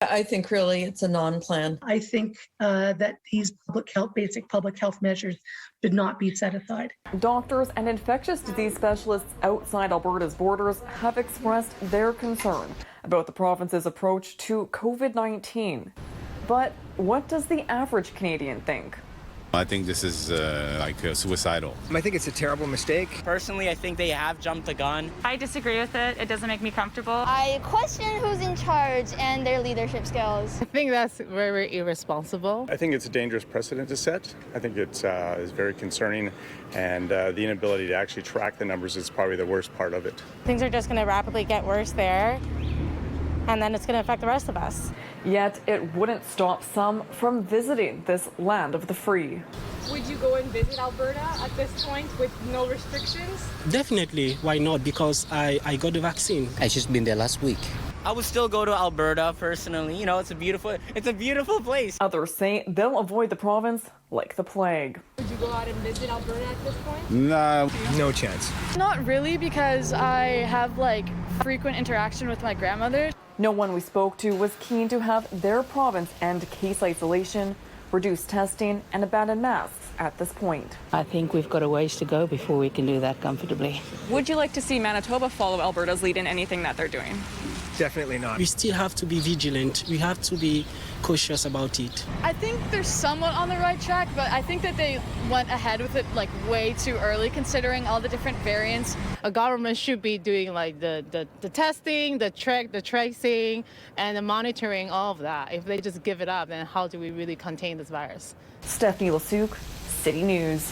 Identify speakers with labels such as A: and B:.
A: I think really it's a non-plan.
B: I think that these basic public health measures should not be set aside.
C: Doctors and infectious disease specialists outside Alberta's borders have expressed their concern about the province's approach to COVID-19. But what does the average Canadian think?
D: I think this is suicidal.
E: I think it's a terrible mistake.
F: Personally, I think they have jumped the gun.
G: I disagree with it. It doesn't make me comfortable.
H: I question who's in charge and their leadership skills.
I: I think that's very irresponsible.
J: I think it's a dangerous precedent to set. I think it's is very concerning, and the inability to actually track the numbers is probably the worst part of it.
K: Things are just going to rapidly get worse there, and then it's going to affect the rest of us.
C: Yet it wouldn't stop some from visiting this land of the free.
L: Would you go and visit Alberta at this point with no restrictions?
M: Definitely, why not? Because I got the vaccine.
N: I just been there last week.
F: I would still go to Alberta personally. You know, it's a beautiful place.
C: Others say they'll avoid the province like the plague.
L: Would you go out and visit Alberta at this point?
E: No chance.
O: Not really, because I have frequent interaction with my grandmother.
C: No one we spoke to was keen to have their province end case isolation, reduce testing, and abandon masks at this point.
I: I think we've got a ways to go before we can do that comfortably.
G: Would you like to see Manitoba follow Alberta's lead in anything that they're doing?
E: Definitely not.
M: We still have to be vigilant. We have to be cautious about it.
O: I think they're somewhat on the right track, but I think that they went ahead with it way too early, considering all the different variants.
I: A government should be doing the testing, the tracing, and the monitoring, all of that. If they just give it up, then how do we really contain this virus?
C: Stephanie Lasuk, City News.